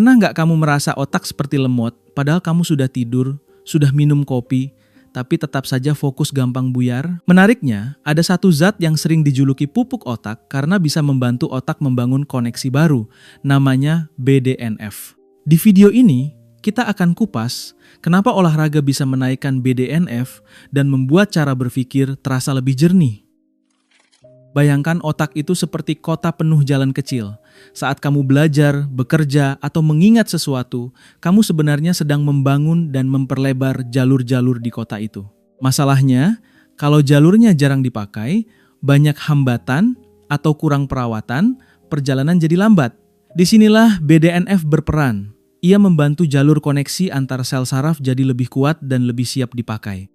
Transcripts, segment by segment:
Pernah nggak kamu merasa otak seperti lemot, padahal kamu sudah tidur, sudah minum kopi, tapi tetap saja fokus gampang buyar? Menariknya, ada satu zat yang sering dijuluki pupuk otak karena bisa membantu otak membangun koneksi baru, namanya BDNF. Di video ini, kita akan kupas kenapa olahraga bisa menaikkan BDNF dan membuat cara berpikir terasa lebih jernih. Bayangkan otak itu seperti kota penuh jalan kecil. Saat kamu belajar, bekerja, atau mengingat sesuatu, kamu sebenarnya sedang membangun dan memperlebar jalur-jalur di kota itu. Masalahnya, kalau jalurnya jarang dipakai, banyak hambatan atau kurang perawatan, perjalanan jadi lambat. Disinilah BDNF berperan. Ia membantu jalur koneksi antar sel saraf jadi lebih kuat dan lebih siap dipakai.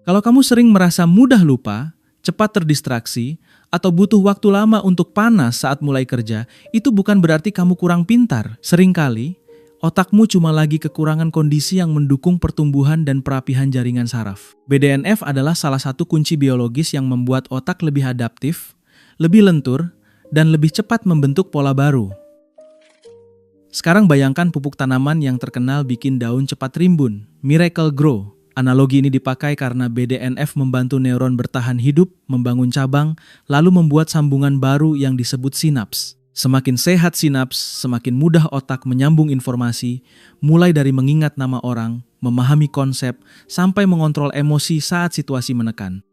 Kalau kamu sering merasa mudah lupa, cepat terdistraksi, atau butuh waktu lama untuk panas saat mulai kerja, itu bukan berarti kamu kurang pintar. Seringkali, otakmu cuma lagi kekurangan kondisi yang mendukung pertumbuhan dan perapihan jaringan saraf. BDNF adalah salah satu kunci biologis yang membuat otak lebih adaptif, lebih lentur, dan lebih cepat membentuk pola baru. Sekarang bayangkan pupuk tanaman yang terkenal bikin daun cepat rimbun, Miracle-Gro. Analogi ini dipakai karena BDNF membantu neuron bertahan hidup, membangun cabang, lalu membuat sambungan baru yang disebut sinaps. Semakin sehat sinaps, semakin mudah otak menyambung informasi, mulai dari mengingat nama orang, memahami konsep, sampai mengontrol emosi saat situasi menekan.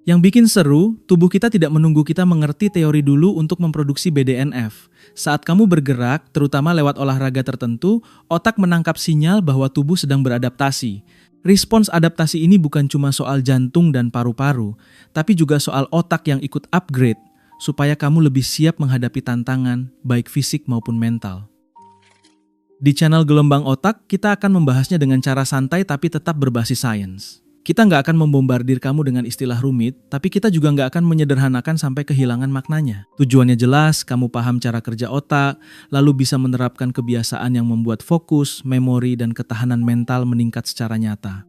Yang bikin seru, tubuh kita tidak menunggu kita mengerti teori dulu untuk memproduksi BDNF. Saat kamu bergerak, terutama lewat olahraga tertentu, otak menangkap sinyal bahwa tubuh sedang beradaptasi. Respons adaptasi ini bukan cuma soal jantung dan paru-paru, tapi juga soal otak yang ikut upgrade, supaya kamu lebih siap menghadapi tantangan, baik fisik maupun mental. Di channel Gelombang Otak, kita akan membahasnya dengan cara santai tapi tetap berbasis sains. Kita nggak akan membombardir kamu dengan istilah rumit, tapi kita juga nggak akan menyederhanakan sampai kehilangan maknanya. Tujuannya jelas, kamu paham cara kerja otak, lalu bisa menerapkan kebiasaan yang membuat fokus, memori, dan ketahanan mental meningkat secara nyata.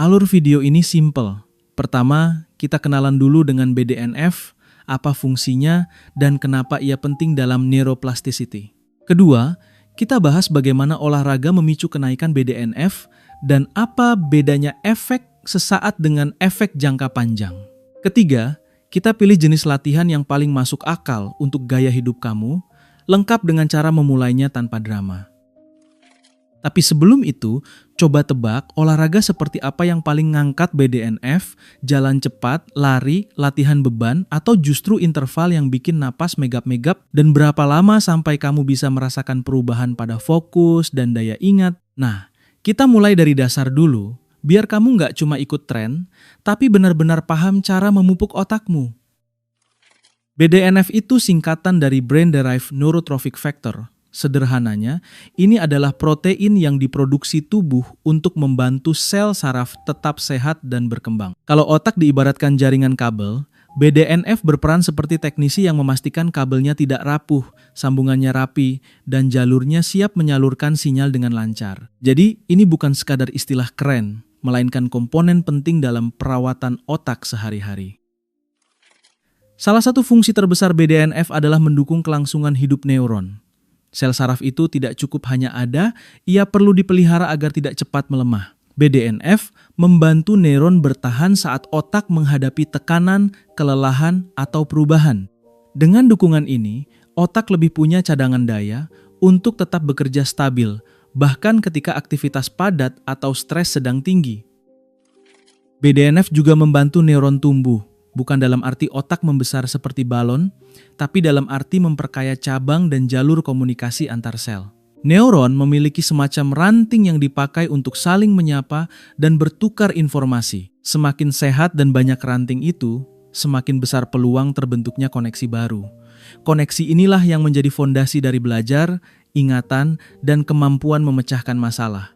Alur video ini simple. Pertama, kita kenalan dulu dengan BDNF, apa fungsinya, dan kenapa ia penting dalam neuroplasticity. Kedua, kita bahas bagaimana olahraga memicu kenaikan BDNF, dan apa bedanya efek sesaat dengan efek jangka panjang. Ketiga, kita pilih jenis latihan yang paling masuk akal untuk gaya hidup kamu, lengkap dengan cara memulainya tanpa drama. Tapi sebelum itu, coba tebak olahraga seperti apa yang paling ngangkat BDNF, jalan cepat, lari, latihan beban, atau justru interval yang bikin napas megap-megap, dan berapa lama sampai kamu bisa merasakan perubahan pada fokus dan daya ingat. Nah, kita mulai dari dasar dulu, biar kamu nggak cuma ikut tren, tapi benar-benar paham cara memupuk otakmu. BDNF itu singkatan dari Brain Derived Neurotrophic Factor. Sederhananya, ini adalah protein yang diproduksi tubuh untuk membantu sel saraf tetap sehat dan berkembang. Kalau otak diibaratkan jaringan kabel, BDNF berperan seperti teknisi yang memastikan kabelnya tidak rapuh, sambungannya rapi, dan jalurnya siap menyalurkan sinyal dengan lancar. Jadi, ini bukan sekadar istilah keren, melainkan komponen penting dalam perawatan otak sehari-hari. Salah satu fungsi terbesar BDNF adalah mendukung kelangsungan hidup neuron. Sel saraf itu tidak cukup hanya ada, ia perlu dipelihara agar tidak cepat melemah. BDNF membantu neuron bertahan saat otak menghadapi tekanan, kelelahan, atau perubahan. Dengan dukungan ini, otak lebih punya cadangan daya untuk tetap bekerja stabil, bahkan ketika aktivitas padat atau stres sedang tinggi. BDNF juga membantu neuron tumbuh, bukan dalam arti otak membesar seperti balon, tapi dalam arti memperkaya cabang dan jalur komunikasi antar sel. Neuron memiliki semacam ranting yang dipakai untuk saling menyapa dan bertukar informasi. Semakin sehat dan banyak ranting itu, semakin besar peluang terbentuknya koneksi baru. Koneksi inilah yang menjadi fondasi dari belajar, ingatan, dan kemampuan memecahkan masalah.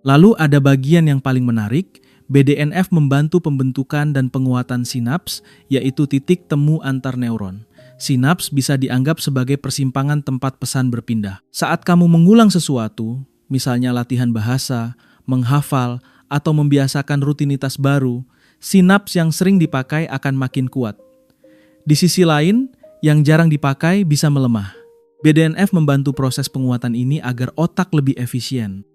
Lalu ada bagian yang paling menarik, BDNF membantu pembentukan dan penguatan sinaps, yaitu titik temu antar neuron. Sinaps bisa dianggap sebagai persimpangan tempat pesan berpindah. Saat kamu mengulang sesuatu, misalnya latihan bahasa, menghafal, atau membiasakan rutinitas baru, sinaps yang sering dipakai akan makin kuat. Di sisi lain, yang jarang dipakai bisa melemah. BDNF membantu proses penguatan ini agar otak lebih efisien.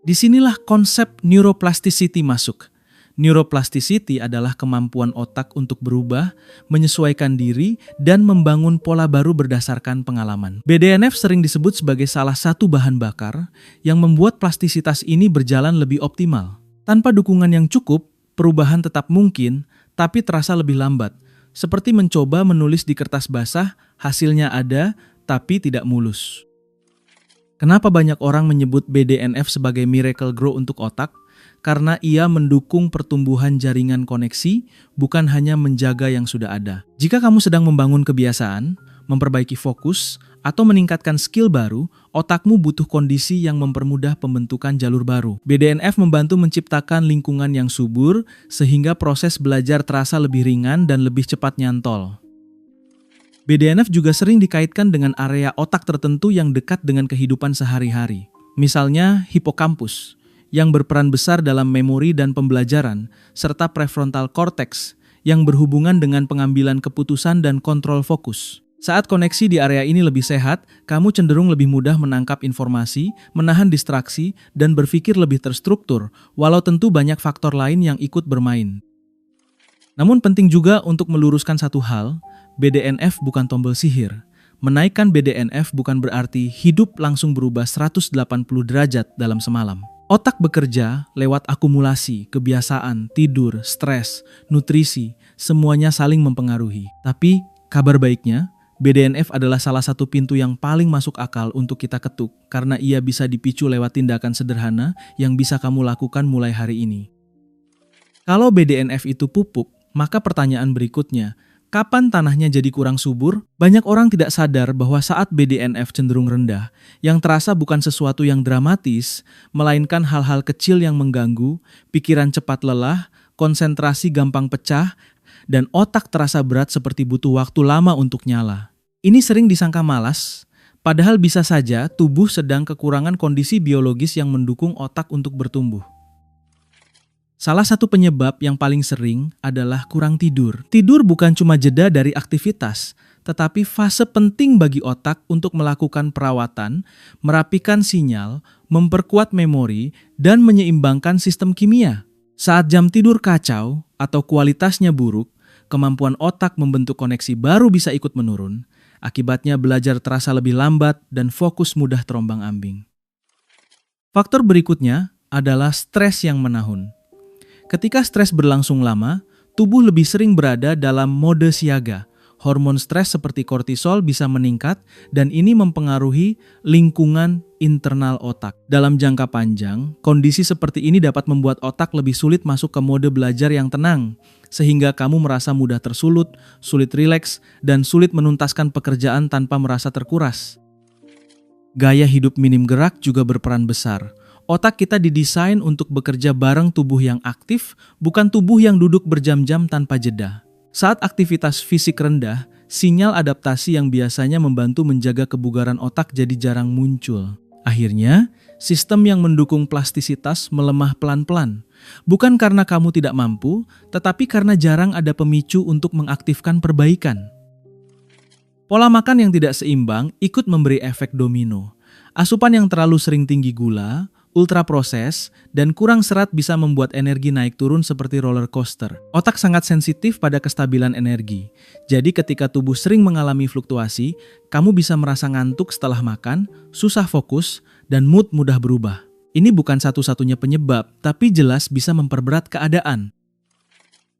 Disinilah konsep neuroplasticity masuk. Neuroplasticity adalah kemampuan otak untuk berubah, menyesuaikan diri, dan membangun pola baru berdasarkan pengalaman. BDNF sering disebut sebagai salah satu bahan bakar yang membuat plastisitas ini berjalan lebih optimal. Tanpa dukungan yang cukup, perubahan tetap mungkin, tapi terasa lebih lambat. Seperti mencoba menulis di kertas basah, hasilnya ada, tapi tidak mulus. Kenapa banyak orang menyebut BDNF sebagai miracle grow untuk otak? Karena ia mendukung pertumbuhan jaringan koneksi, bukan hanya menjaga yang sudah ada. Jika kamu sedang membangun kebiasaan, memperbaiki fokus, atau meningkatkan skill baru, otakmu butuh kondisi yang mempermudah pembentukan jalur baru. BDNF membantu menciptakan lingkungan yang subur, sehingga proses belajar terasa lebih ringan dan lebih cepat nyantol. BDNF juga sering dikaitkan dengan area otak tertentu yang dekat dengan kehidupan sehari-hari. Misalnya hipokampus, yang berperan besar dalam memori dan pembelajaran, serta prefrontal cortex, yang berhubungan dengan pengambilan keputusan dan kontrol fokus. Saat koneksi di area ini lebih sehat, kamu cenderung lebih mudah menangkap informasi, menahan distraksi, dan berpikir lebih terstruktur, walau tentu banyak faktor lain yang ikut bermain. Namun penting juga untuk meluruskan satu hal, BDNF bukan tombol sihir. Menaikkan BDNF bukan berarti hidup langsung berubah 180 derajat dalam semalam. Otak bekerja lewat akumulasi, kebiasaan, tidur, stres, nutrisi, semuanya saling mempengaruhi. Tapi kabar baiknya, BDNF adalah salah satu pintu yang paling masuk akal untuk kita ketuk karena ia bisa dipicu lewat tindakan sederhana yang bisa kamu lakukan mulai hari ini. Kalau BDNF itu pupuk, maka pertanyaan berikutnya, kapan tanahnya jadi kurang subur? Banyak orang tidak sadar bahwa saat BDNF cenderung rendah, yang terasa bukan sesuatu yang dramatis, melainkan hal-hal kecil yang mengganggu, pikiran cepat lelah, konsentrasi gampang pecah, dan otak terasa berat seperti butuh waktu lama untuk nyala. Ini sering disangka malas, padahal bisa saja tubuh sedang kekurangan kondisi biologis yang mendukung otak untuk bertumbuh. Salah satu penyebab yang paling sering adalah kurang tidur. Tidur bukan cuma jeda dari aktivitas, tetapi fase penting bagi otak untuk melakukan perawatan, merapikan sinyal, memperkuat memori, dan menyeimbangkan sistem kimia. Saat jam tidur kacau atau kualitasnya buruk, kemampuan otak membentuk koneksi baru bisa ikut menurun. Akibatnya belajar terasa lebih lambat dan fokus mudah terombang-ambing. Faktor berikutnya adalah stres yang menahun. Ketika stres berlangsung lama, tubuh lebih sering berada dalam mode siaga. Hormon stres seperti kortisol bisa meningkat dan ini mempengaruhi lingkungan internal otak. Dalam jangka panjang, kondisi seperti ini dapat membuat otak lebih sulit masuk ke mode belajar yang tenang, sehingga kamu merasa mudah tersulut, sulit rileks, dan sulit menuntaskan pekerjaan tanpa merasa terkuras. Gaya hidup minim gerak juga berperan besar. Otak kita didesain untuk bekerja bareng tubuh yang aktif, bukan tubuh yang duduk berjam-jam tanpa jeda. Saat aktivitas fisik rendah, sinyal adaptasi yang biasanya membantu menjaga kebugaran otak jadi jarang muncul. Akhirnya, sistem yang mendukung plastisitas melemah pelan-pelan. Bukan karena kamu tidak mampu, tetapi karena jarang ada pemicu untuk mengaktifkan perbaikan. Pola makan yang tidak seimbang ikut memberi efek domino. Asupan yang terlalu sering tinggi gula, ultraproses, dan kurang serat bisa membuat energi naik turun seperti roller coaster. Otak sangat sensitif pada kestabilan energi. Jadi ketika tubuh sering mengalami fluktuasi, kamu bisa merasa ngantuk setelah makan, susah fokus, dan mood mudah berubah. Ini bukan satu-satunya penyebab, tapi jelas bisa memperberat keadaan.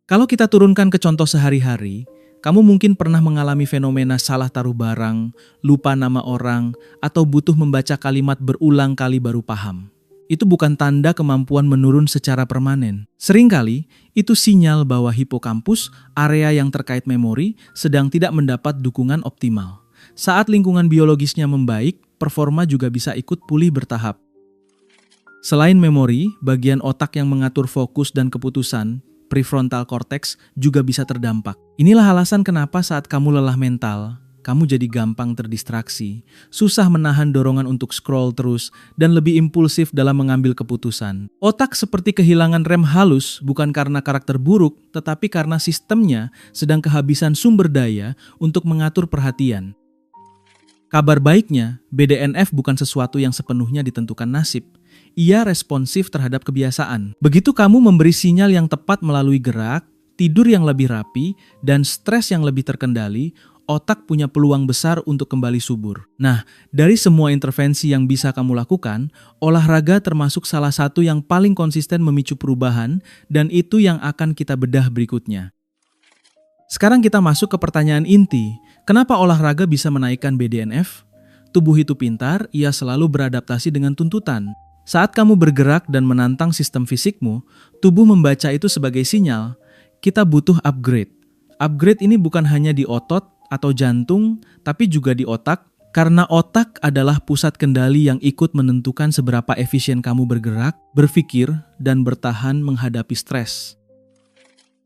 Kalau kita turunkan ke contoh sehari-hari, kamu mungkin pernah mengalami fenomena salah taruh barang, lupa nama orang, atau butuh membaca kalimat berulang kali baru paham. Itu bukan tanda kemampuan menurun secara permanen. Seringkali, itu sinyal bahwa hipokampus, area yang terkait memori, sedang tidak mendapat dukungan optimal. Saat lingkungan biologisnya membaik, performa juga bisa ikut pulih bertahap. Selain memori, bagian otak yang mengatur fokus dan keputusan, prefrontal cortex, juga bisa terdampak. Inilah alasan kenapa saat kamu lelah mental, kamu jadi gampang terdistraksi, susah menahan dorongan untuk scroll terus, dan lebih impulsif dalam mengambil keputusan. Otak seperti kehilangan rem halus bukan karena karakter buruk, tetapi karena sistemnya sedang kehabisan sumber daya untuk mengatur perhatian. Kabar baiknya, BDNF bukan sesuatu yang sepenuhnya ditentukan nasib. Ia responsif terhadap kebiasaan. Begitu kamu memberi sinyal yang tepat melalui gerak, tidur yang lebih rapi, dan stres yang lebih terkendali, otak punya peluang besar untuk kembali subur. Nah, dari semua intervensi yang bisa kamu lakukan, olahraga termasuk salah satu yang paling konsisten memicu perubahan, dan itu yang akan kita bedah berikutnya. Sekarang kita masuk ke pertanyaan inti. Kenapa olahraga bisa menaikkan BDNF? Tubuh itu pintar, ia selalu beradaptasi dengan tuntutan. Saat kamu bergerak dan menantang sistem fisikmu, tubuh membaca itu sebagai sinyal. Kita butuh upgrade. Upgrade ini bukan hanya di otot atau jantung, tapi juga di otak, karena otak adalah pusat kendali yang ikut menentukan seberapa efisien kamu bergerak, berpikir, dan bertahan menghadapi stres.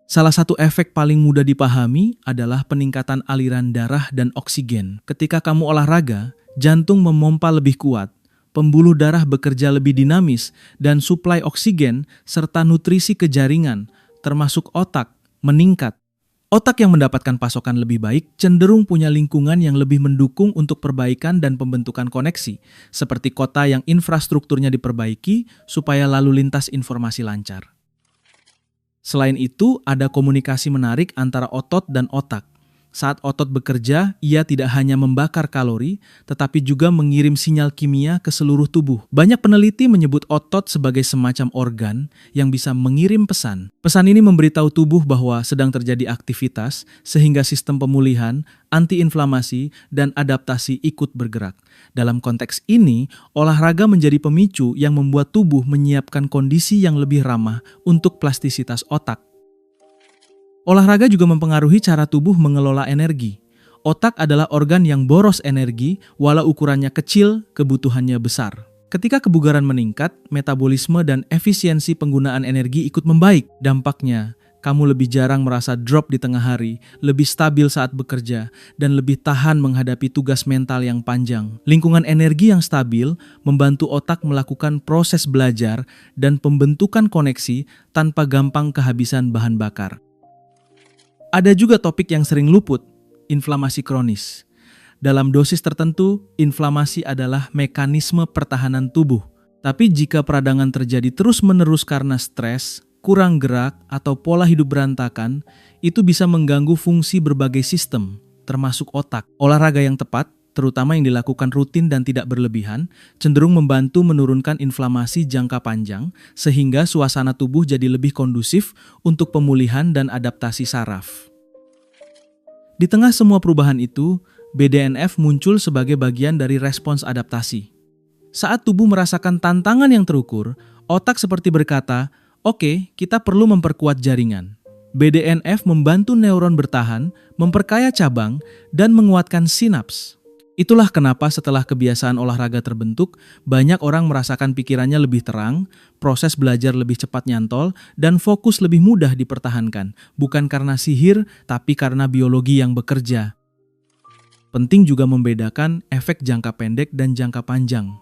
Salah satu efek paling mudah dipahami adalah peningkatan aliran darah dan oksigen. Ketika kamu olahraga, jantung memompa lebih kuat, pembuluh darah bekerja lebih dinamis, dan suplai oksigen serta nutrisi ke jaringan, termasuk otak, meningkat. Otak yang mendapatkan pasokan lebih baik cenderung punya lingkungan yang lebih mendukung untuk perbaikan dan pembentukan koneksi, seperti kota yang infrastrukturnya diperbaiki supaya lalu lintas informasi lancar. Selain itu, ada komunikasi menarik antara otot dan otak. Saat otot bekerja, ia tidak hanya membakar kalori, tetapi juga mengirim sinyal kimia ke seluruh tubuh. Banyak peneliti menyebut otot sebagai semacam organ yang bisa mengirim pesan. Pesan ini memberitahu tubuh bahwa sedang terjadi aktivitas, sehingga sistem pemulihan, antiinflamasi, dan adaptasi ikut bergerak. Dalam konteks ini, olahraga menjadi pemicu yang membuat tubuh menyiapkan kondisi yang lebih ramah untuk plastisitas otak. Olahraga juga mempengaruhi cara tubuh mengelola energi. Otak adalah organ yang boros energi, walau ukurannya kecil, kebutuhannya besar. Ketika kebugaran meningkat, metabolisme dan efisiensi penggunaan energi ikut membaik. Dampaknya, kamu lebih jarang merasa drop di tengah hari, lebih stabil saat bekerja, dan lebih tahan menghadapi tugas mental yang panjang. Lingkungan energi yang stabil membantu otak melakukan proses belajar dan pembentukan koneksi tanpa gampang kehabisan bahan bakar. Ada juga topik yang sering luput, inflamasi kronis. Dalam dosis tertentu, inflamasi adalah mekanisme pertahanan tubuh. Tapi jika peradangan terjadi terus-menerus karena stres, kurang gerak, atau pola hidup berantakan, itu bisa mengganggu fungsi berbagai sistem, termasuk otak. Olahraga yang tepat, terutama yang dilakukan rutin dan tidak berlebihan, cenderung membantu menurunkan inflamasi jangka panjang, sehingga suasana tubuh jadi lebih kondusif untuk pemulihan dan adaptasi saraf. Di tengah semua perubahan itu, BDNF muncul sebagai bagian dari respons adaptasi. Saat tubuh merasakan tantangan yang terukur, otak seperti berkata, "Oke, kita perlu memperkuat jaringan." BDNF membantu neuron bertahan, memperkaya cabang, dan menguatkan sinaps. Itulah kenapa setelah kebiasaan olahraga terbentuk, banyak orang merasakan pikirannya lebih terang, proses belajar lebih cepat nyantol, dan fokus lebih mudah dipertahankan. Bukan karena sihir, tapi karena biologi yang bekerja. Penting juga membedakan efek jangka pendek dan jangka panjang.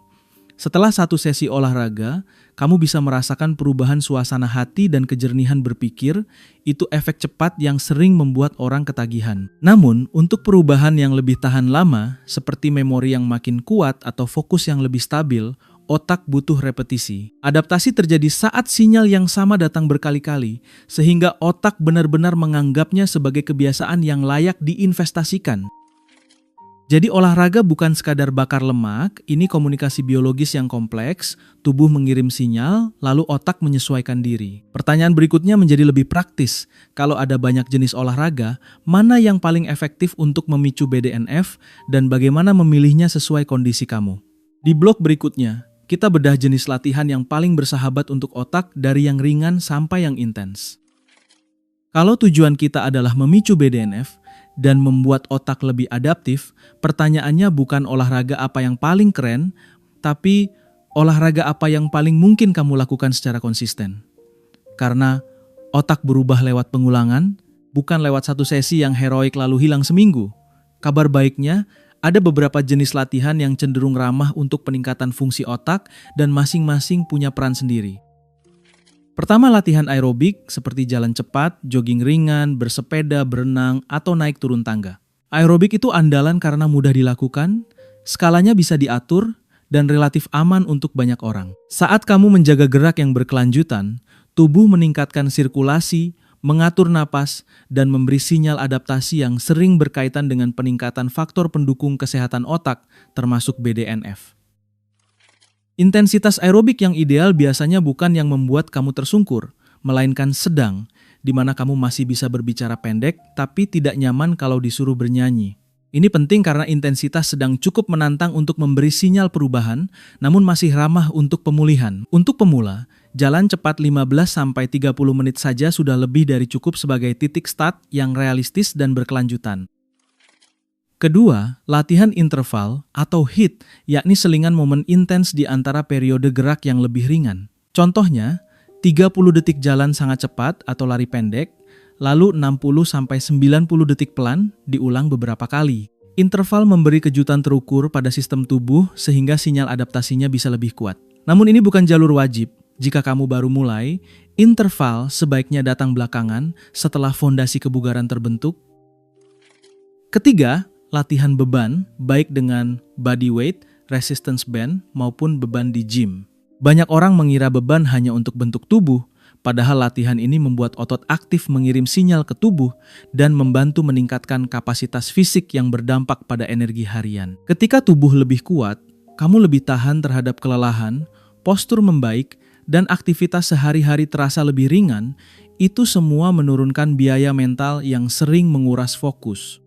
Setelah satu sesi olahraga, kamu bisa merasakan perubahan suasana hati dan kejernihan berpikir. Itu efek cepat yang sering membuat orang ketagihan. Namun, untuk perubahan yang lebih tahan lama, seperti memori yang makin kuat atau fokus yang lebih stabil, otak butuh repetisi. Adaptasi terjadi saat sinyal yang sama datang berkali-kali, sehingga otak benar-benar menganggapnya sebagai kebiasaan yang layak diinvestasikan. Jadi olahraga bukan sekadar bakar lemak, ini komunikasi biologis yang kompleks, tubuh mengirim sinyal, lalu otak menyesuaikan diri. Pertanyaan berikutnya menjadi lebih praktis. Kalau ada banyak jenis olahraga, mana yang paling efektif untuk memicu BDNF dan bagaimana memilihnya sesuai kondisi kamu? Di blog berikutnya, kita bedah jenis latihan yang paling bersahabat untuk otak dari yang ringan sampai yang intens. Kalau tujuan kita adalah memicu BDNF, dan membuat otak lebih adaptif, pertanyaannya bukan olahraga apa yang paling keren, tapi olahraga apa yang paling mungkin kamu lakukan secara konsisten. Karena otak berubah lewat pengulangan, bukan lewat satu sesi yang heroik lalu hilang seminggu. Kabar baiknya, ada beberapa jenis latihan yang cenderung ramah untuk peningkatan fungsi otak dan masing-masing punya peran sendiri. Pertama, latihan aerobik seperti jalan cepat, jogging ringan, bersepeda, berenang, atau naik turun tangga. Aerobik itu andalan karena mudah dilakukan, Skalanya bisa diatur dan relatif aman untuk banyak orang. Saat kamu menjaga gerak yang berkelanjutan, tubuh meningkatkan sirkulasi, mengatur napas, dan memberi sinyal adaptasi yang sering berkaitan dengan peningkatan faktor pendukung kesehatan otak, termasuk BDNF. Intensitas aerobik yang ideal biasanya bukan yang membuat kamu tersungkur, melainkan sedang, di mana kamu masih bisa berbicara pendek tapi tidak nyaman kalau disuruh bernyanyi. Ini penting karena intensitas sedang cukup menantang untuk memberi sinyal perubahan, namun masih ramah untuk pemulihan. Untuk pemula, jalan cepat 15-30 menit saja sudah lebih dari cukup sebagai titik start yang realistis dan berkelanjutan. Kedua, latihan interval atau HIIT, yakni selingan momen intens di antara periode gerak yang lebih ringan. Contohnya, 30 detik jalan sangat cepat atau lari pendek, lalu 60-90 detik pelan diulang beberapa kali. Interval memberi kejutan terukur pada sistem tubuh sehingga sinyal adaptasinya bisa lebih kuat. Namun ini bukan jalur wajib. Jika kamu baru mulai, interval sebaiknya datang belakangan setelah fondasi kebugaran terbentuk. Ketiga, latihan beban baik dengan body weight, resistance band maupun beban di gym. Banyak orang mengira beban hanya untuk bentuk tubuh, padahal latihan ini membuat otot aktif mengirim sinyal ke tubuh dan membantu meningkatkan kapasitas fisik yang berdampak pada energi harian. Ketika tubuh lebih kuat, kamu lebih tahan terhadap kelelahan, postur membaik, dan aktivitas sehari-hari terasa lebih ringan. Itu semua menurunkan biaya mental yang sering menguras fokus.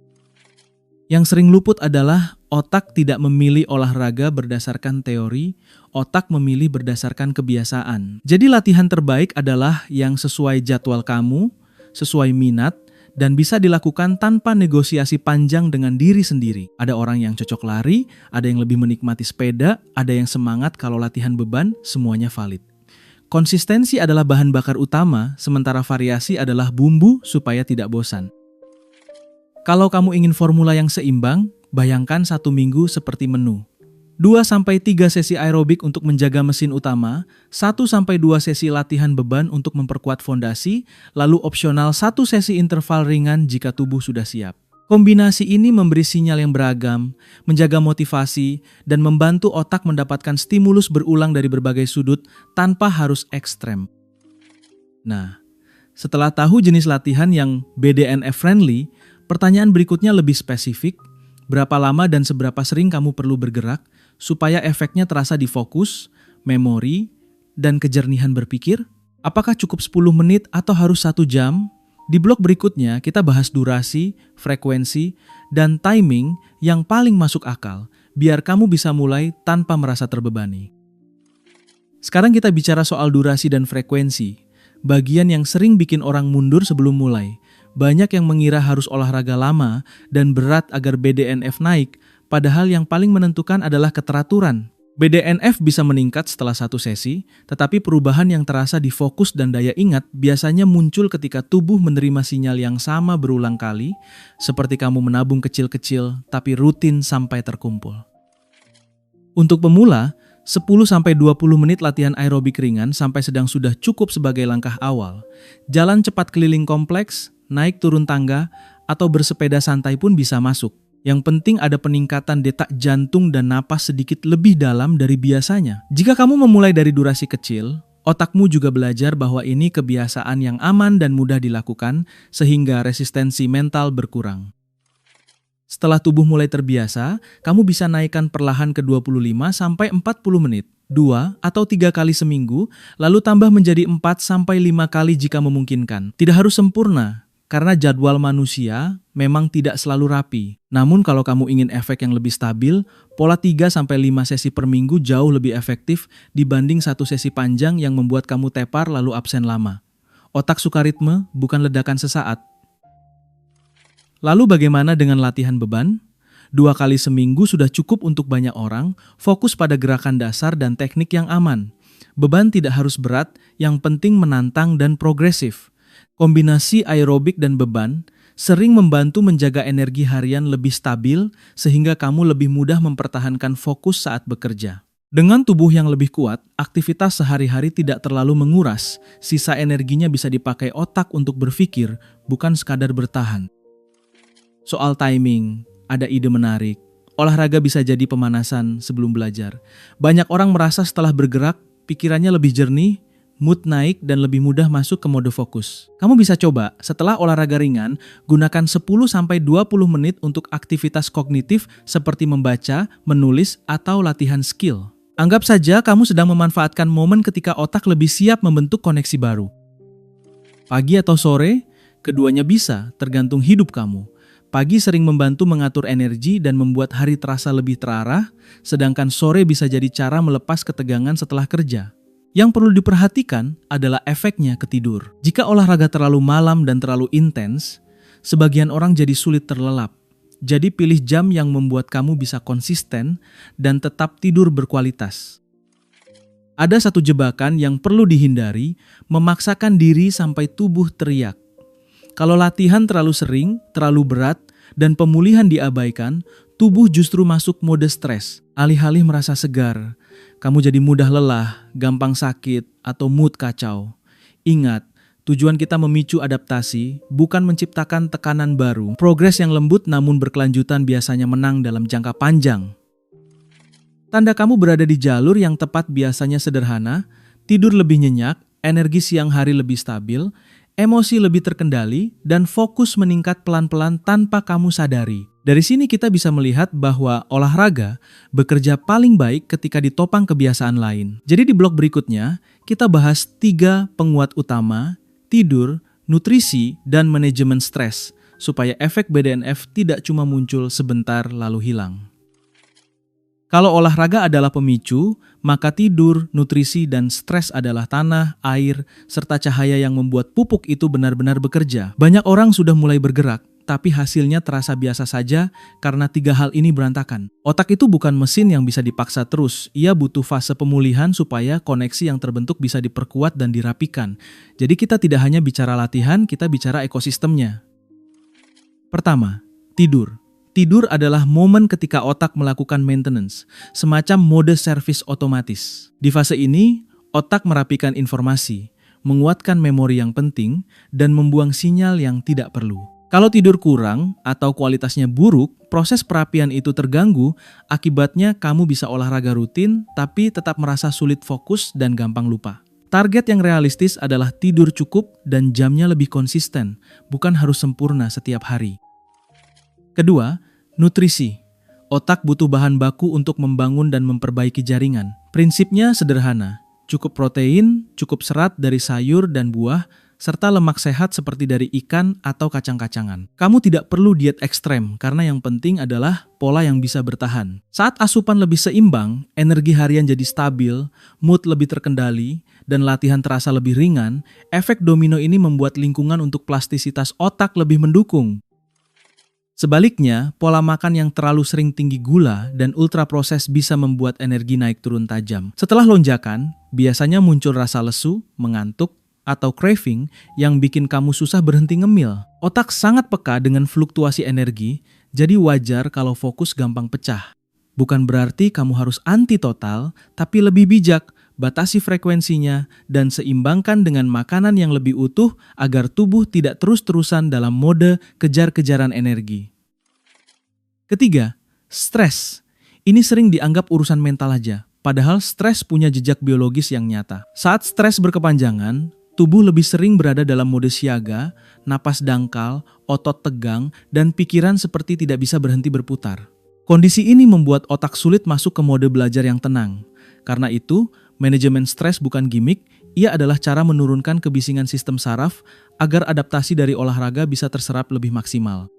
Yang sering luput adalah otak tidak memilih olahraga berdasarkan teori, otak memilih berdasarkan kebiasaan. Jadi latihan terbaik adalah yang sesuai jadwal kamu, sesuai minat, dan bisa dilakukan tanpa negosiasi panjang dengan diri sendiri. Ada orang yang cocok lari, ada yang lebih menikmati sepeda, ada yang semangat kalau latihan beban, semuanya valid. Konsistensi adalah bahan bakar utama, sementara variasi adalah bumbu supaya tidak bosan. Kalau kamu ingin formula yang seimbang, bayangkan 1 minggu seperti menu. 2-3 sesi aerobik untuk menjaga mesin utama, 1-2 sesi latihan beban untuk memperkuat fondasi, lalu opsional 1 sesi interval ringan jika tubuh sudah siap. Kombinasi ini memberi sinyal yang beragam, menjaga motivasi, dan membantu otak mendapatkan stimulus berulang dari berbagai sudut tanpa harus ekstrem. Nah, setelah tahu jenis latihan yang BDNF friendly, pertanyaan berikutnya lebih spesifik. Berapa lama dan seberapa sering kamu perlu bergerak supaya efeknya terasa di fokus, memori, dan kejernihan berpikir? Apakah cukup 10 menit atau harus 1 jam? Di blog berikutnya kita bahas durasi, frekuensi, dan timing yang paling masuk akal biar kamu bisa mulai tanpa merasa terbebani. Sekarang kita bicara soal durasi dan frekuensi, bagian yang sering bikin orang mundur sebelum mulai. Banyak yang mengira harus olahraga lama dan berat agar BDNF naik, padahal yang paling menentukan adalah keteraturan. BDNF bisa meningkat setelah 1 sesi, tetapi perubahan yang terasa di fokus dan daya ingat biasanya muncul ketika tubuh menerima sinyal yang sama berulang kali, seperti kamu menabung kecil-kecil tapi rutin sampai terkumpul. Untuk pemula, 10-20 menit latihan aerobik ringan sampai sedang sudah cukup sebagai langkah awal. Jalan cepat keliling kompleks, naik turun tangga, atau bersepeda santai pun bisa masuk. Yang penting ada peningkatan detak jantung dan napas sedikit lebih dalam dari biasanya. Jika kamu memulai dari durasi kecil, otakmu juga belajar bahwa ini kebiasaan yang aman dan mudah dilakukan, sehingga resistensi mental berkurang. Setelah tubuh mulai terbiasa, kamu bisa naikkan perlahan ke 25-40 menit, 2 atau 3 kali seminggu, lalu tambah menjadi 4-5 kali jika memungkinkan. Tidak harus sempurna, karena jadwal manusia memang tidak selalu rapi. Namun kalau kamu ingin efek yang lebih stabil, pola 3-5 sesi per minggu jauh lebih efektif dibanding 1 sesi panjang yang membuat kamu tepar lalu absen lama. Otak suka ritme, bukan ledakan sesaat. Lalu bagaimana dengan latihan beban? 2 kali seminggu sudah cukup untuk banyak orang, fokus pada gerakan dasar dan teknik yang aman. Beban tidak harus berat, yang penting menantang dan progresif. Kombinasi aerobik dan beban sering membantu menjaga energi harian lebih stabil sehingga kamu lebih mudah mempertahankan fokus saat bekerja. Dengan tubuh yang lebih kuat, aktivitas sehari-hari tidak terlalu menguras. Sisa energinya bisa dipakai otak untuk berpikir, bukan sekadar bertahan. Soal timing, ada ide menarik. olahraga bisa jadi pemanasan sebelum belajar. Banyak orang merasa setelah bergerak, pikirannya lebih jernih, mood naik, dan lebih mudah masuk ke mode fokus. Kamu bisa coba, setelah olahraga ringan, gunakan 10-20 menit untuk aktivitas kognitif seperti membaca, menulis, atau latihan skill. Anggap saja kamu sedang memanfaatkan momen ketika otak lebih siap membentuk koneksi baru. Pagi atau sore, keduanya bisa, tergantung hidup kamu. Pagi sering membantu mengatur energi dan membuat hari terasa lebih terarah, sedangkan sore bisa jadi cara melepas ketegangan setelah kerja. Yang perlu diperhatikan adalah efeknya ke tidur. Jika olahraga terlalu malam dan terlalu intens, sebagian orang jadi sulit terlelap. Jadi pilih jam yang membuat kamu bisa konsisten dan tetap tidur berkualitas. Ada satu jebakan yang perlu dihindari, memaksakan diri sampai tubuh teriak. Kalau latihan terlalu sering, terlalu berat, dan pemulihan diabaikan, tubuh justru masuk mode stres. Alih-alih merasa segar, kamu jadi mudah lelah, gampang sakit, atau mood kacau. Ingat, tujuan kita memicu adaptasi, bukan menciptakan tekanan baru. Progres yang lembut namun berkelanjutan biasanya menang dalam jangka panjang. Tanda kamu berada di jalur yang tepat biasanya sederhana, tidur lebih nyenyak, energi siang hari lebih stabil, emosi lebih terkendali, dan fokus meningkat pelan-pelan tanpa kamu sadari. Dari sini kita bisa melihat bahwa olahraga bekerja paling baik ketika ditopang kebiasaan lain. Jadi di blog berikutnya, kita bahas 3 penguat utama, tidur, nutrisi, dan manajemen stres, supaya efek BDNF tidak cuma muncul sebentar lalu hilang. Kalau olahraga adalah pemicu, maka tidur, nutrisi, dan stres adalah tanah, air, serta cahaya yang membuat pupuk itu benar-benar bekerja. Banyak orang sudah mulai bergerak, tapi hasilnya terasa biasa saja karena 3 hal ini berantakan. Otak itu bukan mesin yang bisa dipaksa terus, ia butuh fase pemulihan supaya koneksi yang terbentuk bisa diperkuat dan dirapikan. Jadi kita tidak hanya bicara latihan, kita bicara ekosistemnya. Pertama, tidur. Tidur adalah momen ketika otak melakukan maintenance, semacam mode servis otomatis. Di fase ini, otak merapikan informasi, menguatkan memori yang penting, dan membuang sinyal yang tidak perlu. Kalau tidur kurang atau kualitasnya buruk, proses perapian itu terganggu, akibatnya kamu bisa olahraga rutin tapi tetap merasa sulit fokus dan gampang lupa. Target yang realistis adalah tidur cukup dan jamnya lebih konsisten, bukan harus sempurna setiap hari. Kedua, nutrisi. Otak butuh bahan baku untuk membangun dan memperbaiki jaringan. Prinsipnya sederhana, cukup protein, cukup serat dari sayur dan buah, serta lemak sehat seperti dari ikan atau kacang-kacangan. Kamu tidak perlu diet ekstrem karena yang penting adalah pola yang bisa bertahan. Saat asupan lebih seimbang, energi harian jadi stabil, mood lebih terkendali, dan latihan terasa lebih ringan, efek domino ini membuat lingkungan untuk plastisitas otak lebih mendukung. Sebaliknya, pola makan yang terlalu sering tinggi gula dan ultraproses bisa membuat energi naik turun tajam. Setelah lonjakan, biasanya muncul rasa lesu, mengantuk, atau craving yang bikin kamu susah berhenti ngemil. Otak sangat peka dengan fluktuasi energi, jadi wajar kalau fokus gampang pecah. Bukan berarti kamu harus anti total, tapi lebih bijak, batasi frekuensinya, dan seimbangkan dengan makanan yang lebih utuh agar tubuh tidak terus-terusan dalam mode kejar-kejaran energi. Ketiga, stres. Ini sering dianggap urusan mental aja, padahal stres punya jejak biologis yang nyata. Saat stres berkepanjangan, tubuh lebih sering berada dalam mode siaga, napas dangkal, otot tegang, dan pikiran seperti tidak bisa berhenti berputar. Kondisi ini membuat otak sulit masuk ke mode belajar yang tenang. Karena itu, manajemen stres bukan gimmick, ia adalah cara menurunkan kebisingan sistem saraf agar adaptasi dari olahraga bisa terserap lebih maksimal.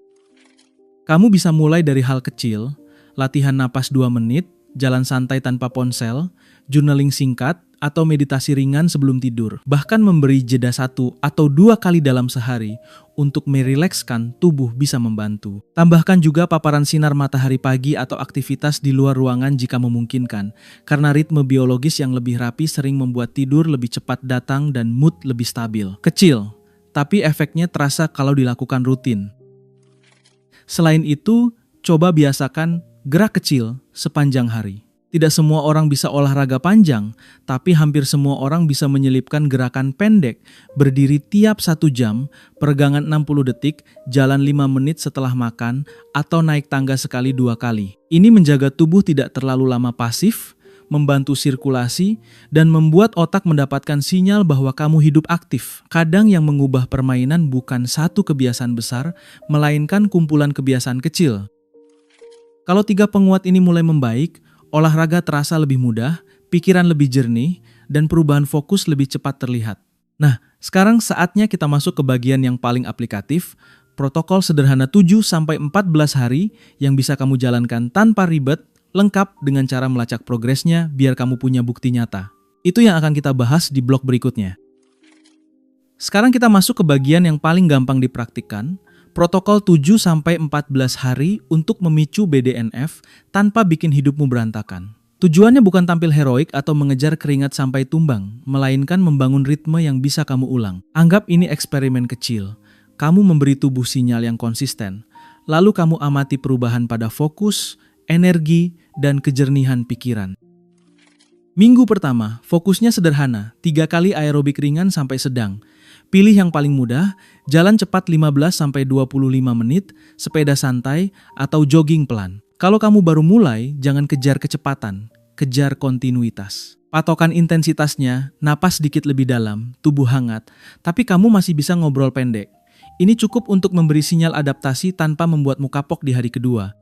Kamu bisa mulai dari hal kecil, latihan napas 2 menit, jalan santai tanpa ponsel, journaling singkat, atau meditasi ringan sebelum tidur. Bahkan memberi jeda 1 atau 2 kali dalam sehari untuk merilekskan tubuh bisa membantu. Tambahkan juga paparan sinar matahari pagi atau aktivitas di luar ruangan jika memungkinkan, karena ritme biologis yang lebih rapi sering membuat tidur lebih cepat datang dan mood lebih stabil. Kecil, tapi efeknya terasa kalau dilakukan rutin. Selain itu, coba biasakan gerak kecil sepanjang hari. Tidak semua orang bisa olahraga panjang, tapi hampir semua orang bisa menyelipkan gerakan pendek, berdiri tiap 1 jam, peregangan 60 detik, jalan 5 menit setelah makan, atau naik tangga sekali 2 kali. Ini menjaga tubuh tidak terlalu lama pasif, membantu sirkulasi, dan membuat otak mendapatkan sinyal bahwa kamu hidup aktif. Kadang yang mengubah permainan bukan satu kebiasaan besar, melainkan kumpulan kebiasaan kecil. Kalau 3 penguat ini mulai membaik, olahraga terasa lebih mudah, pikiran lebih jernih, dan perubahan fokus lebih cepat terlihat. Nah, sekarang saatnya kita masuk ke bagian yang paling aplikatif, protokol sederhana 7-14 hari yang bisa kamu jalankan tanpa ribet, lengkap dengan cara melacak progresnya biar kamu punya bukti nyata. Itu yang akan kita bahas di blog berikutnya. Sekarang kita masuk ke bagian yang paling gampang dipraktikkan, protokol 7-14 hari untuk memicu BDNF tanpa bikin hidupmu berantakan. Tujuannya bukan tampil heroik atau mengejar keringat sampai tumbang, melainkan membangun ritme yang bisa kamu ulang. Anggap ini eksperimen kecil. Kamu memberi tubuh sinyal yang konsisten, lalu kamu amati perubahan pada fokus, energi, dan kejernihan pikiran. Minggu pertama, fokusnya sederhana, 3 kali aerobik ringan sampai sedang. Pilih yang paling mudah, jalan cepat 15-25 menit, sepeda santai, atau jogging pelan. Kalau kamu baru mulai, jangan kejar kecepatan, kejar kontinuitas. Patokan intensitasnya, napas sedikit lebih dalam, tubuh hangat, tapi kamu masih bisa ngobrol pendek. Ini cukup untuk memberi sinyal adaptasi tanpa membuatmu kapok di hari kedua.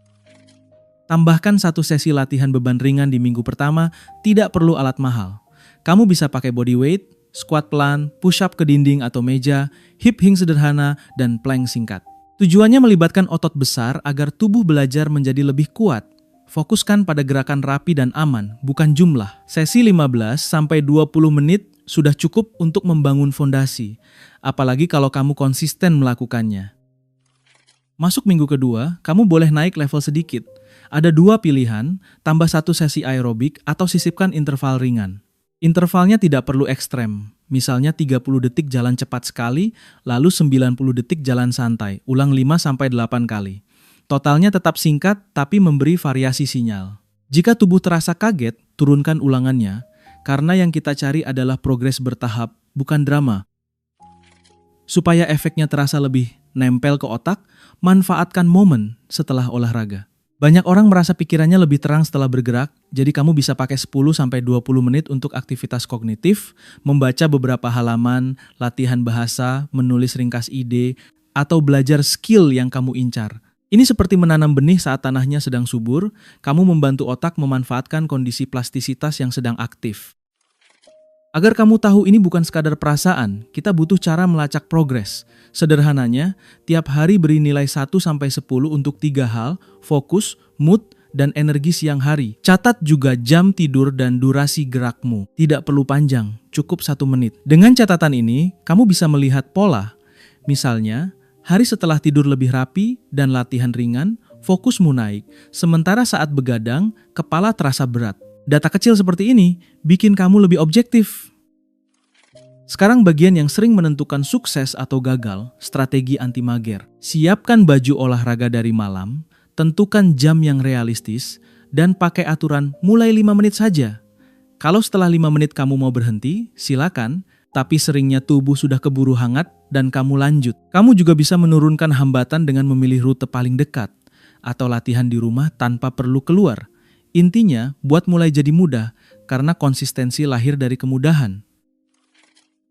Tambahkan 1 sesi latihan beban ringan di minggu pertama, tidak perlu alat mahal. Kamu bisa pakai body weight, squat pelan, push up ke dinding atau meja, hip hinge sederhana, dan plank singkat. Tujuannya melibatkan otot besar agar tubuh belajar menjadi lebih kuat. Fokuskan pada gerakan rapi dan aman, bukan jumlah. Sesi 15-20 menit sudah cukup untuk membangun fondasi, apalagi kalau kamu konsisten melakukannya. Masuk minggu kedua, kamu boleh naik level sedikit. Ada 2 pilihan, tambah 1 sesi aerobik atau sisipkan interval ringan. Intervalnya tidak perlu ekstrem, misalnya 30 detik jalan cepat sekali, lalu 90 detik jalan santai, ulang 5-8 kali. Totalnya tetap singkat tapi memberi variasi sinyal. Jika tubuh terasa kaget, turunkan ulangannya, karena yang kita cari adalah progres bertahap, bukan drama. Supaya efeknya terasa lebih nempel ke otak, manfaatkan momen setelah olahraga. Banyak orang merasa pikirannya lebih terang setelah bergerak, jadi kamu bisa pakai 10-20 menit untuk aktivitas kognitif, membaca beberapa halaman, latihan bahasa, menulis ringkas ide, atau belajar skill yang kamu incar. Ini seperti menanam benih saat tanahnya sedang subur, kamu membantu otak memanfaatkan kondisi plastisitas yang sedang aktif. Agar kamu tahu ini bukan sekadar perasaan, kita butuh cara melacak progres. Sederhananya, tiap hari beri nilai 1-10 untuk 3 hal, fokus, mood, dan energi siang hari. Catat juga jam tidur dan durasi gerakmu. Tidak perlu panjang, cukup 1 menit. Dengan catatan ini, kamu bisa melihat pola. Misalnya, hari setelah tidur lebih rapi dan latihan ringan, fokusmu naik. Sementara saat begadang, kepala terasa berat. Data kecil seperti ini bikin kamu lebih objektif. Sekarang bagian yang sering menentukan sukses atau gagal, strategi anti mager. Siapkan baju olahraga dari malam, tentukan jam yang realistis, dan pakai aturan mulai 5 menit saja. Kalau setelah 5 menit kamu mau berhenti, silakan, tapi seringnya tubuh sudah keburu hangat dan kamu lanjut. Kamu juga bisa menurunkan hambatan dengan memilih rute paling dekat, atau latihan di rumah tanpa perlu keluar. Intinya, buat mulai jadi mudah, karena konsistensi lahir dari kemudahan.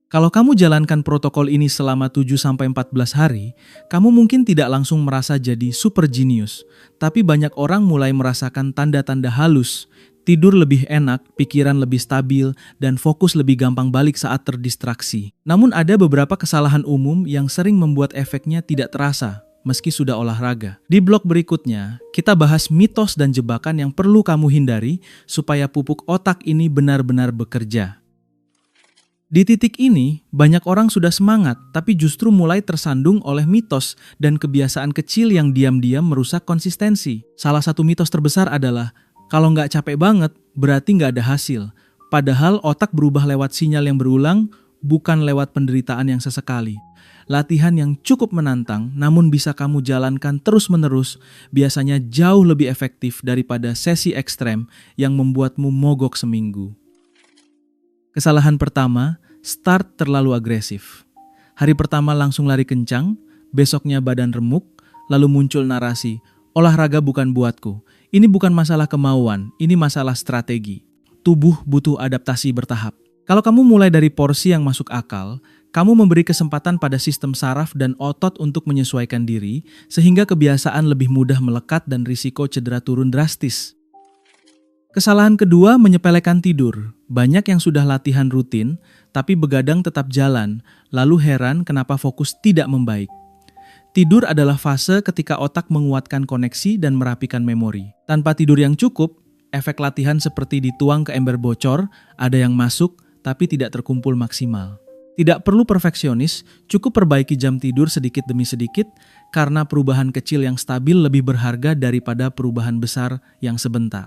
Kalau kamu jalankan protokol ini selama 7-14 hari, kamu mungkin tidak langsung merasa jadi super genius, tapi banyak orang mulai merasakan tanda-tanda halus, tidur lebih enak, pikiran lebih stabil, dan fokus lebih gampang balik saat terdistraksi. Namun ada beberapa kesalahan umum yang sering membuat efeknya tidak terasa, meski sudah olahraga. Di blog berikutnya, kita bahas mitos dan jebakan yang perlu kamu hindari supaya pupuk otak ini benar-benar bekerja. Di titik ini, banyak orang sudah semangat, tapi justru mulai tersandung oleh mitos dan kebiasaan kecil yang diam-diam merusak konsistensi. Salah satu mitos terbesar adalah, kalau nggak capek banget, berarti nggak ada hasil. Padahal otak berubah lewat sinyal yang berulang, bukan lewat penderitaan yang sesekali. Latihan yang cukup menantang namun bisa kamu jalankan terus-menerus biasanya jauh lebih efektif daripada sesi ekstrem yang membuatmu mogok seminggu. Kesalahan pertama, start terlalu agresif. Hari pertama langsung lari kencang, besoknya badan remuk, lalu muncul narasi, olahraga bukan buatku. Ini bukan masalah kemauan, ini masalah strategi. Tubuh butuh adaptasi bertahap. Kalau kamu mulai dari porsi yang masuk akal, kamu memberi kesempatan pada sistem saraf dan otot untuk menyesuaikan diri, sehingga kebiasaan lebih mudah melekat dan risiko cedera turun drastis. Kesalahan kedua, menyepelekan tidur. Banyak yang sudah latihan rutin, tapi begadang tetap jalan, lalu heran kenapa fokus tidak membaik. Tidur adalah fase ketika otak menguatkan koneksi dan merapikan memori. Tanpa tidur yang cukup, efek latihan seperti dituang ke ember bocor, ada yang masuk, tapi tidak terkumpul maksimal. Tidak perlu perfeksionis, cukup perbaiki jam tidur sedikit demi sedikit karena perubahan kecil yang stabil lebih berharga daripada perubahan besar yang sebentar.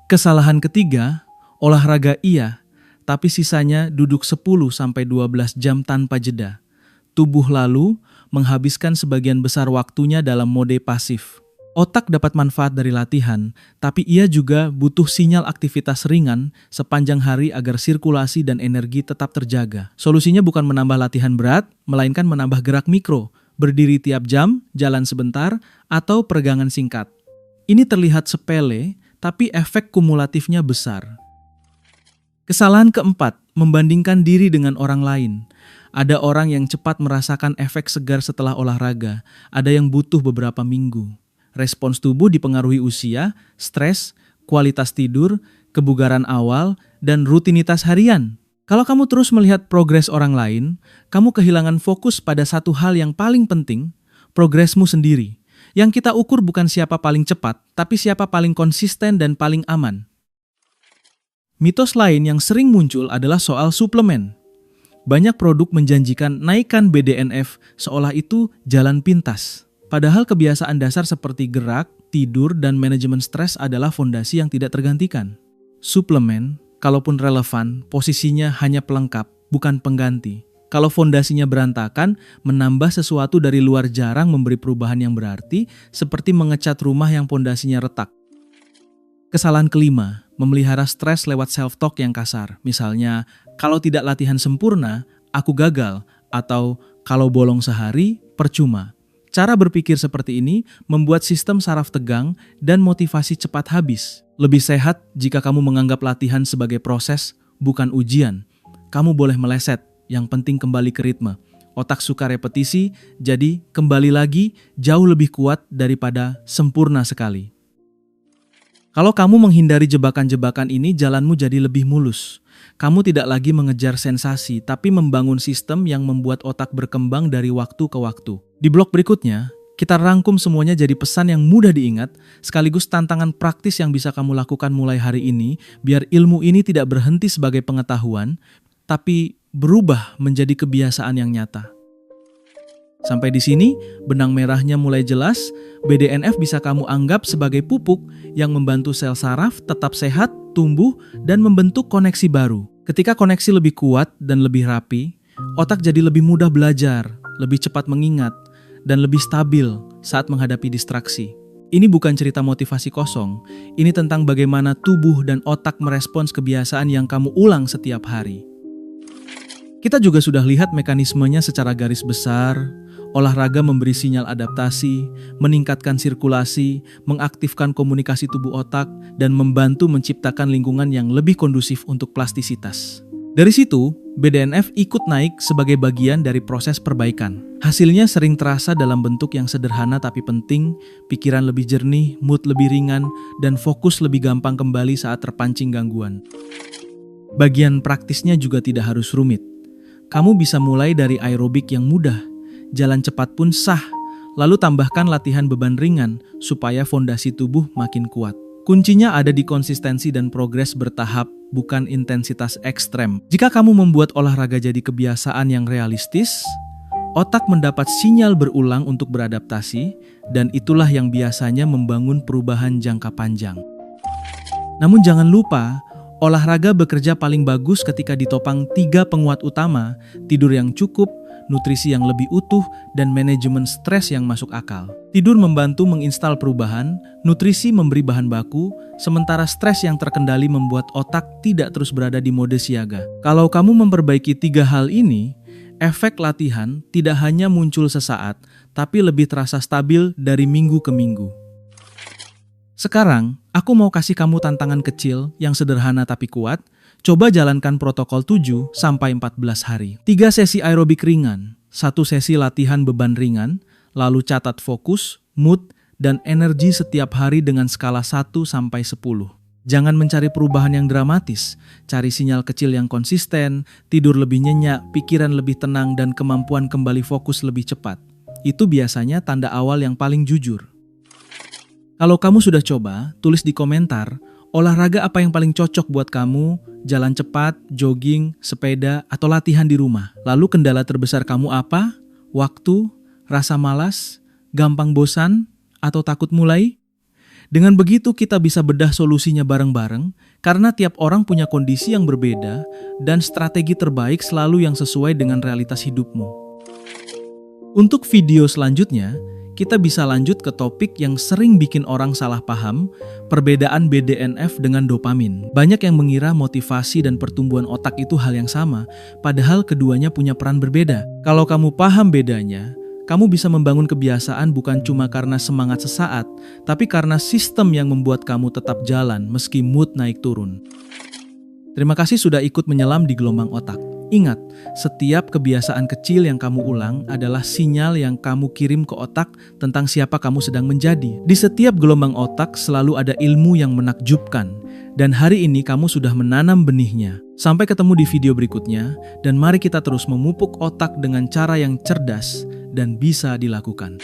Kesalahan ketiga, olahraga iya, tapi sisanya duduk 10-12 jam tanpa jeda. Tubuh lalu menghabiskan sebagian besar waktunya dalam mode pasif. Otak dapat manfaat dari latihan, tapi ia juga butuh sinyal aktivitas ringan sepanjang hari agar sirkulasi dan energi tetap terjaga. Solusinya bukan menambah latihan berat, melainkan menambah gerak mikro, berdiri tiap jam, jalan sebentar, atau peregangan singkat. Ini terlihat sepele, tapi efek kumulatifnya besar. Kesalahan keempat, membandingkan diri dengan orang lain. Ada orang yang cepat merasakan efek segar setelah olahraga, ada yang butuh beberapa minggu. Respons tubuh dipengaruhi usia, stres, kualitas tidur, kebugaran awal, dan rutinitas harian. Kalau kamu terus melihat progres orang lain, kamu kehilangan fokus pada satu hal yang paling penting, progresmu sendiri. Yang kita ukur bukan siapa paling cepat, tapi siapa paling konsisten dan paling aman. Mitos lain yang sering muncul adalah soal suplemen. Banyak produk menjanjikan naikkan BDNF seolah itu jalan pintas. Padahal kebiasaan dasar seperti gerak, tidur, dan manajemen stres adalah fondasi yang tidak tergantikan. Suplemen, kalaupun relevan, posisinya hanya pelengkap, bukan pengganti. Kalau fondasinya berantakan, menambah sesuatu dari luar jarang memberi perubahan yang berarti, seperti mengecat rumah yang fondasinya retak. Kesalahan kelima, memelihara stres lewat self-talk yang kasar. Misalnya, kalau tidak latihan sempurna, aku gagal, atau kalau bolong sehari, percuma. Cara berpikir seperti ini membuat sistem saraf tegang dan motivasi cepat habis. Lebih sehat jika kamu menganggap latihan sebagai proses, bukan ujian. Kamu boleh meleset, yang penting kembali ke ritme. Otak suka repetisi, jadi kembali lagi jauh lebih kuat daripada sempurna sekali. Kalau kamu menghindari jebakan-jebakan ini, jalanmu jadi lebih mulus. Kamu tidak lagi mengejar sensasi, tapi membangun sistem yang membuat otak berkembang dari waktu ke waktu. Di blog berikutnya, kita rangkum semuanya jadi pesan yang mudah diingat, sekaligus tantangan praktis yang bisa kamu lakukan mulai hari ini, biar ilmu ini tidak berhenti sebagai pengetahuan, tapi berubah menjadi kebiasaan yang nyata. Sampai di sini, benang merahnya mulai jelas. BDNF bisa kamu anggap sebagai pupuk yang membantu sel saraf tetap sehat, tumbuh, dan membentuk koneksi baru. Ketika koneksi lebih kuat dan lebih rapi, otak jadi lebih mudah belajar, lebih cepat mengingat, dan lebih stabil saat menghadapi distraksi. Ini bukan cerita motivasi kosong, ini tentang bagaimana tubuh dan otak merespons kebiasaan yang kamu ulang setiap hari. Kita juga sudah lihat mekanismenya secara garis besar. Olahraga memberi sinyal adaptasi, meningkatkan sirkulasi, mengaktifkan komunikasi tubuh otak, dan membantu menciptakan lingkungan yang lebih kondusif untuk plastisitas. Dari situ, BDNF ikut naik sebagai bagian dari proses perbaikan. Hasilnya sering terasa dalam bentuk yang sederhana tapi penting, pikiran lebih jernih, mood lebih ringan, dan fokus lebih gampang kembali saat terpancing gangguan. Bagian praktisnya juga tidak harus rumit. Kamu bisa mulai dari aerobik yang mudah, jalan cepat pun sah, lalu tambahkan latihan beban ringan supaya fondasi tubuh makin kuat. Kuncinya ada di konsistensi dan progres bertahap, bukan intensitas ekstrem. Jika kamu membuat olahraga jadi kebiasaan yang realistis, otak mendapat sinyal berulang untuk beradaptasi, dan itulah yang biasanya membangun perubahan jangka panjang. Namun jangan lupa, olahraga bekerja paling bagus ketika ditopang 3 penguat utama: tidur yang cukup, nutrisi yang lebih utuh, dan manajemen stres yang masuk akal. Tidur membantu menginstal perubahan, nutrisi memberi bahan baku, sementara stres yang terkendali membuat otak tidak terus berada di mode siaga. Kalau kamu memperbaiki 3 hal ini, efek latihan tidak hanya muncul sesaat, tapi lebih terasa stabil dari minggu ke minggu. Sekarang, aku mau kasih kamu tantangan kecil yang sederhana tapi kuat. Coba jalankan protokol 7 sampai 14 hari. 3 sesi aerobik ringan, 1 sesi latihan beban ringan, lalu catat fokus, mood, dan energi setiap hari dengan skala 1 sampai 10. Jangan mencari perubahan yang dramatis, cari sinyal kecil yang konsisten, tidur lebih nyenyak, pikiran lebih tenang, dan kemampuan kembali fokus lebih cepat. Itu biasanya tanda awal yang paling jujur. Kalau kamu sudah coba, tulis di komentar, olahraga apa yang paling cocok buat kamu, jalan cepat, jogging, sepeda, atau latihan di rumah. Lalu kendala terbesar kamu apa? Waktu, rasa malas, gampang bosan, atau takut mulai? Dengan begitu kita bisa bedah solusinya bareng-bareng, karena tiap orang punya kondisi yang berbeda, dan strategi terbaik selalu yang sesuai dengan realitas hidupmu. Untuk video selanjutnya, kita bisa lanjut ke topik yang sering bikin orang salah paham, perbedaan BDNF dengan dopamin. Banyak yang mengira motivasi dan pertumbuhan otak itu hal yang sama, padahal keduanya punya peran berbeda. Kalau kamu paham bedanya, kamu bisa membangun kebiasaan bukan cuma karena semangat sesaat, tapi karena sistem yang membuat kamu tetap jalan meski mood naik turun. Terima kasih sudah ikut menyelam di gelombang otak. Ingat, setiap kebiasaan kecil yang kamu ulang adalah sinyal yang kamu kirim ke otak tentang siapa kamu sedang menjadi. Di setiap gelombang otak selalu ada ilmu yang menakjubkan, dan hari ini kamu sudah menanam benihnya. Sampai ketemu di video berikutnya, dan mari kita terus memupuk otak dengan cara yang cerdas dan bisa dilakukan.